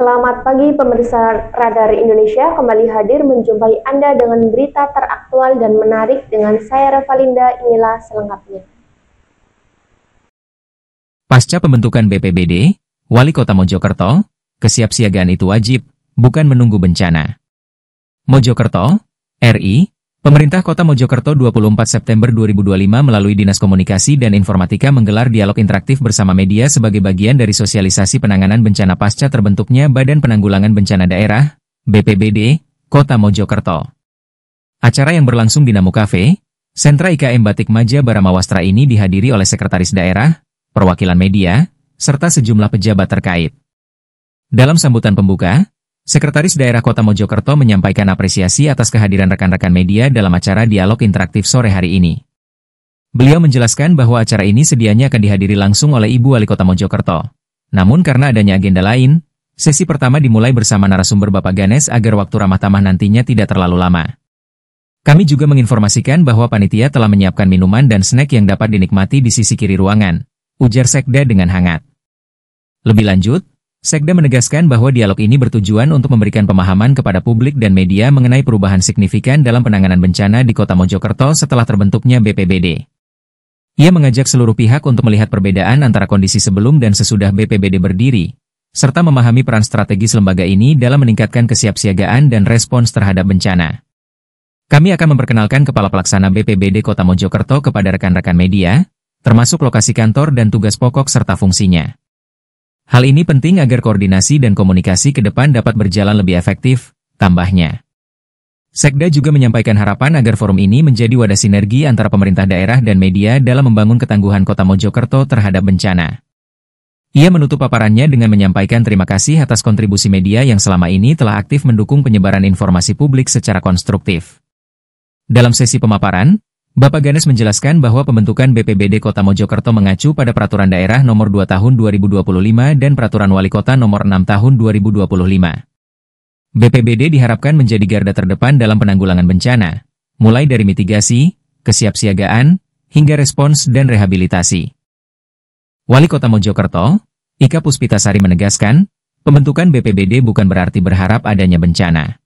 Selamat pagi pemirsa Radar Indonesia, kembali hadir menjumpai Anda dengan berita teraktual dan menarik dengan saya Revalinda, inilah selengkapnya. Pasca pembentukan BPBD, Wali Kota Mojokerto, kesiapsiagaan itu wajib, bukan menunggu bencana. Mojokerto, RI, Pemerintah Kota Mojokerto 24 September 2025 melalui Dinas Komunikasi dan Informatika menggelar dialog interaktif bersama media sebagai bagian dari sosialisasi penanganan bencana pasca terbentuknya Badan Penanggulangan Bencana Daerah, BPBD, Kota Mojokerto. Acara yang berlangsung di Namu Cafe, Sentra IKM Batik Maja Baramawastra ini dihadiri oleh Sekretaris Daerah, perwakilan media, serta sejumlah pejabat terkait. Dalam sambutan pembuka, Sekretaris Daerah Kota Mojokerto menyampaikan apresiasi atas kehadiran rekan-rekan media dalam acara dialog interaktif sore hari ini. Beliau menjelaskan bahwa acara ini sedianya akan dihadiri langsung oleh Ibu Wali Kota Mojokerto. Namun karena adanya agenda lain, sesi pertama dimulai bersama narasumber Bapak Ganes agar waktu ramah tamah nantinya tidak terlalu lama. Kami juga menginformasikan bahwa panitia telah menyiapkan minuman dan snack yang dapat dinikmati di sisi kiri ruangan, ujar Sekda dengan hangat. Lebih lanjut, Sekda menegaskan bahwa dialog ini bertujuan untuk memberikan pemahaman kepada publik dan media mengenai perubahan signifikan dalam penanganan bencana di Kota Mojokerto setelah terbentuknya BPBD. Ia mengajak seluruh pihak untuk melihat perbedaan antara kondisi sebelum dan sesudah BPBD berdiri, serta memahami peran strategis lembaga ini dalam meningkatkan kesiapsiagaan dan respons terhadap bencana. Kami akan memperkenalkan Kepala Pelaksana BPBD Kota Mojokerto kepada rekan-rekan media, termasuk lokasi kantor dan tugas pokok serta fungsinya. Hal ini penting agar koordinasi dan komunikasi ke depan dapat berjalan lebih efektif, tambahnya. Sekda juga menyampaikan harapan agar forum ini menjadi wadah sinergi antara pemerintah daerah dan media dalam membangun ketangguhan Kota Mojokerto terhadap bencana. Ia menutup paparannya dengan menyampaikan terima kasih atas kontribusi media yang selama ini telah aktif mendukung penyebaran informasi publik secara konstruktif. Dalam sesi pemaparan, Bapak Ganes menjelaskan bahwa pembentukan BPBD Kota Mojokerto mengacu pada Peraturan Daerah Nomor 2 Tahun 2025 dan Peraturan Wali Kota Nomor 6 Tahun 2025. BPBD diharapkan menjadi garda terdepan dalam penanggulangan bencana, mulai dari mitigasi, kesiapsiagaan, hingga respons dan rehabilitasi. Wali Kota Mojokerto, Ika Puspitasari menegaskan, pembentukan BPBD bukan berarti berharap adanya bencana.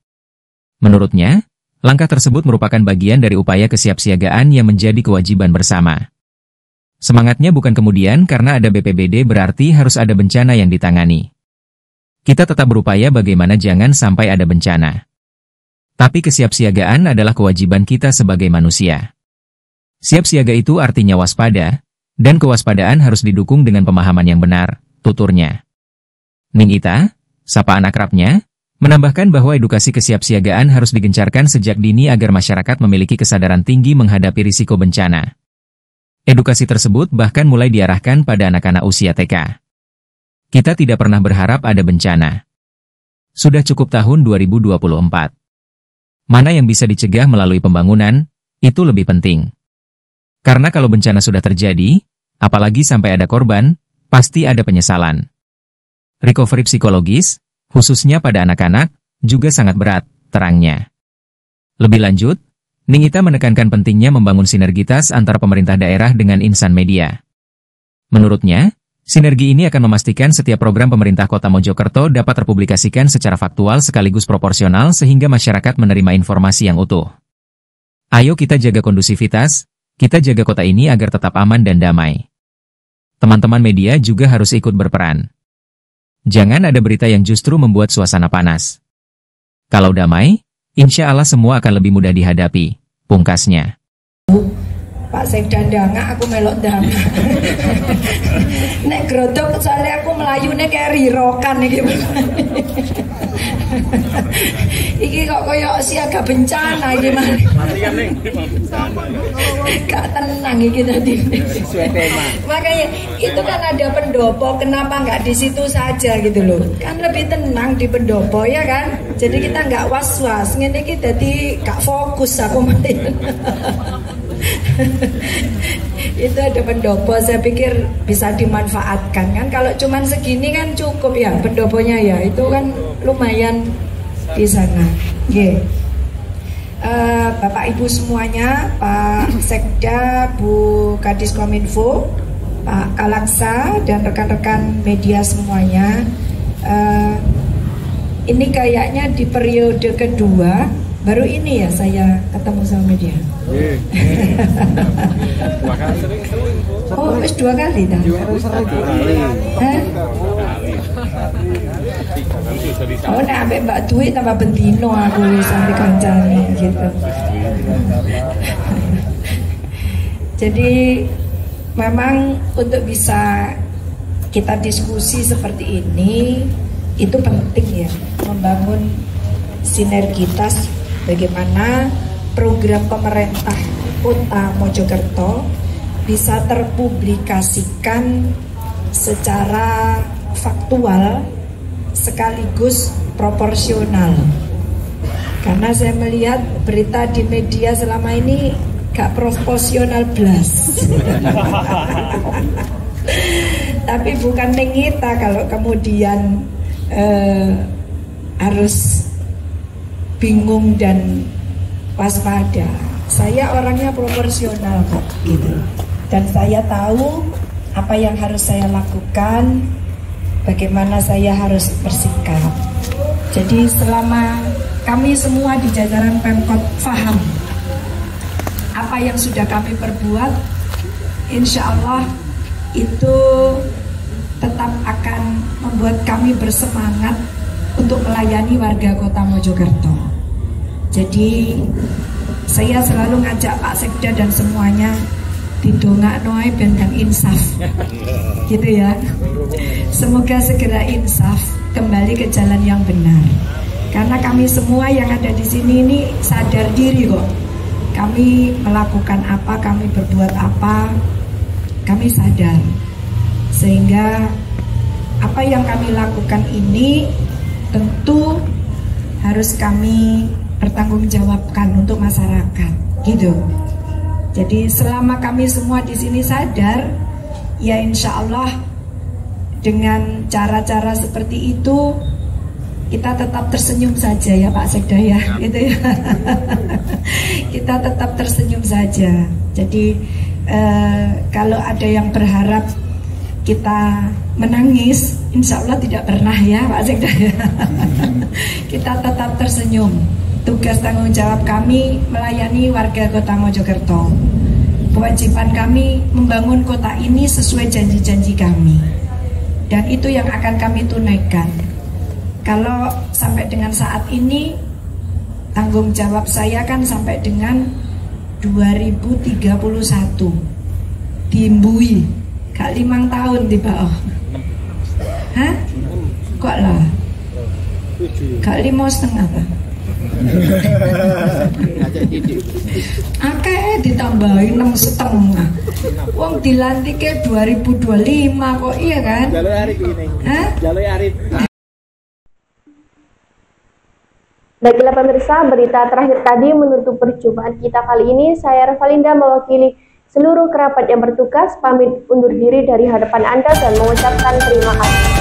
Menurutnya, langkah tersebut merupakan bagian dari upaya kesiapsiagaan yang menjadi kewajiban bersama. Semangatnya bukan kemudian karena ada BPBD berarti harus ada bencana yang ditangani. Kita tetap berupaya bagaimana jangan sampai ada bencana. Tapi kesiapsiagaan adalah kewajiban kita sebagai manusia. Siap siaga itu artinya waspada, dan kewaspadaan harus didukung dengan pemahaman yang benar, tuturnya. Ning Ita, sapaan akrabnya, menambahkan bahwa edukasi kesiapsiagaan harus digencarkan sejak dini agar masyarakat memiliki kesadaran tinggi menghadapi risiko bencana. Edukasi tersebut bahkan mulai diarahkan pada anak-anak usia TK. Kita tidak pernah berharap ada bencana. Sudah cukup tahun 2024. Mana yang bisa dicegah melalui pembangunan, itu lebih penting. Karena kalau bencana sudah terjadi, apalagi sampai ada korban, pasti ada penyesalan. Recovery psikologis, khususnya pada anak-anak, juga sangat berat, terangnya. Lebih lanjut, Ningita menekankan pentingnya membangun sinergitas antara pemerintah daerah dengan insan media. Menurutnya, sinergi ini akan memastikan setiap program pemerintah Kota Mojokerto dapat terpublikasikan secara faktual sekaligus proporsional sehingga masyarakat menerima informasi yang utuh. Ayo kita jaga kondusivitas, kita jaga kota ini agar tetap aman dan damai. Teman-teman media juga harus ikut berperan. Jangan ada berita yang justru membuat suasana panas. Kalau damai, insya Allah semua akan lebih mudah dihadapi, pungkasnya. Pak Sekda ndangak aku melok ndangak. Nek grodok soalnya aku melayune kayak rirokan iki. Iki kok koyo siaga bencana iki mah. Gak tenang iki tadi. Makanya itu kan ada pendopo, kenapa nggak di situ saja gitu loh? Kan lebih tenang di pendopo ya kan? Jadi kita nggak was-was. Ngene iki dadi gak fokus aku mah. Itu ada pendopo, saya pikir bisa dimanfaatkan kan. Kalau cuman segini kan cukup ya pendoponya ya, itu kan lumayan di sana. Bapak Ibu semuanya, Pak Sekda, Bu Kadis Kominfo, Pak Kalaksa dan rekan-rekan media semuanya, ini kayaknya di periode kedua baru ini ya saya ketemu sama dia. Oh, wis 2 kali dah. Hah? Oh, nek ambek Mbak Dwi tambah bentino aku sampai kancane gitu. Jadi memang untuk bisa kita diskusi seperti ini itu penting ya, membangun sinergitas bagaimana program pemerintah Kota Mojokerto bisa terpublikasikan secara faktual sekaligus proporsional. Karena saya melihat berita di media selama ini gak proporsional blas. Tapi bukan mengita kalau kemudian harus bingung dan waspada. Saya orangnya proporsional kok gitu. Dan saya tahu apa yang harus saya lakukan, bagaimana saya harus bersikap. Jadi selama kami semua di jajaran Pemkot paham apa yang sudah kami perbuat, insya Allah itu tetap akan membuat kami bersemangat untuk melayani warga Kota Mojokerto. Jadi saya selalu ngajak Pak Sekda dan semuanya didongakno ae ben kang insaf. Gitu ya. Semoga segera insaf kembali ke jalan yang benar. Karena kami semua yang ada di sini ini sadar diri kok. Kami melakukan apa, kami berbuat apa, kami sadar. Sehingga apa yang kami lakukan ini tentu harus kami pertanggungjawabkan untuk masyarakat, gitu. Jadi selama kami semua di sini sadar, ya insya Allah dengan cara-cara seperti itu kita tetap tersenyum saja ya Pak Sekda ya, gitu ya. Kita tetap tersenyum saja. Jadi kalau ada yang berharap kita menangis, insya Allah tidak pernah ya Pak Sekda ya. Kita tetap tersenyum. Tugas tanggung jawab kami melayani warga Kota Mojokerto. Kewajiban kami membangun kota ini sesuai janji-janji kami. Dan itu yang akan kami tunaikan. Kalau sampai dengan saat ini, tanggung jawab saya kan sampai dengan 2031 diimbui, gak 5 tahun tiba. Oh, hah? Kok lah? Gak 5,5 apa? Akeh ditambahin 6,5. Wong dilantiknya 2025 kok, iya kan? Jalur Arif ini. Hah? Jalur Arif. Baiklah pemirsa, berita terakhir tadi menutup perjumpaan kita kali ini. Saya Revalinda mewakili seluruh kerabat yang bertugas pamit undur diri dari hadapan Anda dan mengucapkan terima kasih.